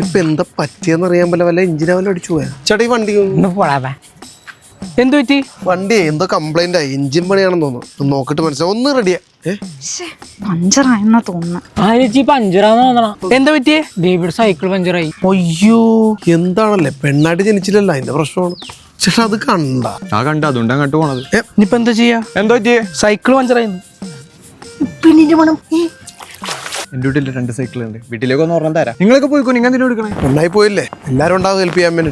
ഇപ്പൊ എന്താ പറ്റിയെന്നറിയാൻ പോലെ വല്ല എഞ്ചിനാവല്ലോ അടിച്ചു പോയാ ചേട്ടാ ഈ വണ്ടി എന്ത് പറ്റി? വണ്ടി എന്തോ കംപ്ലൈന്റ് ആയി, എഞ്ചിൻ പണിയാണെന്ന് തോന്നുന്നു. നോക്കിട്ട് മനസ്സിലാവും. ഒന്ന് റെഡിയാ. പഞ്ചറായെന്നാ തോന്നുന്നു. പഞ്ചറാന്ന് തോന്നണം. എന്താ പറ്റിയേ? ഡേവിഡ് സൈക്കിൾ പഞ്ചറായി. അയ്യോ എന്താണല്ലേ, പെണ്ണായിട്ട് ജനിച്ചില്ലല്ലോ, അതിന്റെ പ്രശ്നമാണ്. ചേട്ടാ അത് കണ്ട അതുകൊണ്ട് അങ്ങോട്ട് പോണത്. ഇനിയിപ്പോ എന്താ ചെയ്യാ? എന്താ പറ്റിയേ? സൈക്കിൾ പഞ്ചറായിരുന്നു. എന്റെ വീട്ടിൽ 2 സൈക്കിൾ ഉണ്ട്. വീട്ടിലേക്ക് ഒന്ന് ഓർമ്മ തരാം. നിങ്ങളൊക്കെ പോയിക്കോ. നിങ്ങൾ എന്തിനാ എടുക്കണേ? പെണ്ണായി പോയില്ലേ, എല്ലാരും ഉണ്ടാവും ഹെൽപ്പ് ചെയ്യാൻ വേണ്ടി.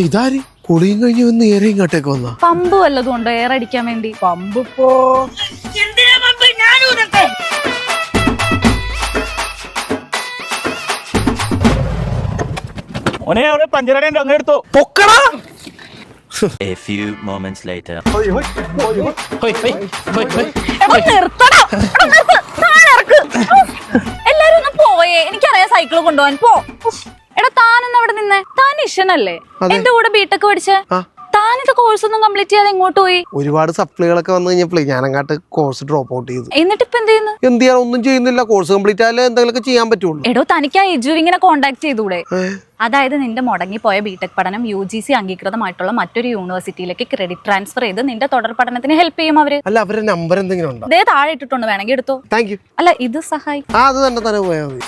ഇതാരി കുളിയും കഴിഞ്ഞ് വന്ന് നേരെ ഇങ്ങോട്ടേക്ക് വന്ന പമ്പ് വല്ലതും ഉണ്ടോ എയർ അടിക്കാൻ വേണ്ടി? പമ്പ് ഇപ്പോ പഞ്ചറ എടുത്തോ പൊക്കടാ. A few moments later. എല്ലാരും ഒന്ന് പോയേ, എനിക്കറിയാം സൈക്കിള് കൊണ്ടുപോകാൻ. പോ എടാ, താനൊന്നും അവിടെ നിന്നേ. താൻ ഇഷനല്ലേ എന്റെ കൂടെ ബിടെക് പഠിച്ചേ? താനിത് കോഴ്സ് ഒന്നും കംപ്ലീറ്റ് ചെയ്യാതെ എങ്ങോട്ട് പോയി? ഒരുപാട് സപ്ലികളൊക്കെ വന്നു കഴിഞ്ഞപ്പോഴേ ഞാൻ അങ്ങോട്ട് കോഴ്സ് ഡ്രോപ്പ് ഔട്ട് ചെയ്തു. എന്നിട്ട് ഇപ്പൊ എന്ത് ചെയ്യുന്നു? എന്ത് ചെയ്യാൻ, ഒന്നും ചെയ്യുന്നില്ല. കോഴ്സ് കംപ്ലീറ്റ് ആയാലേ എന്തെങ്കിലുമൊക്കെ ചെയ്യാൻ പറ്റുള്ളൂ. എടോ, തനിക്ക് ആ എജുവിങ്ങിനെ കോണ്ടാക്ട് ചെയ്തൂടെ? അതായത് നിന്റെ മുടങ്ങിപ്പോയ ബിടെക് പഠനം UGC അംഗീകൃതമായിട്ടുള്ള മറ്റൊരു യൂണിവേഴ്സിറ്റിയിലേക്ക് ക്രെഡിറ്റ് ട്രാൻസ്ഫർ ചെയ്ത് നിന്റെ തുടർ പഠനത്തിന് ഹെൽപ്പ് ചെയ്യും അവര്. അല്ല, അവരുടെ നമ്പർ എന്തെങ്കിലും ഉണ്ടോ? ദേ താഴെ ഇട്ടിട്ടുണ്ട്, വേണമെങ്കിൽ എടുത്തോ. Thank you. അല്ല, ഇത് സഹായിക്കും. അത് തന്നെ പോയാൽ മതി.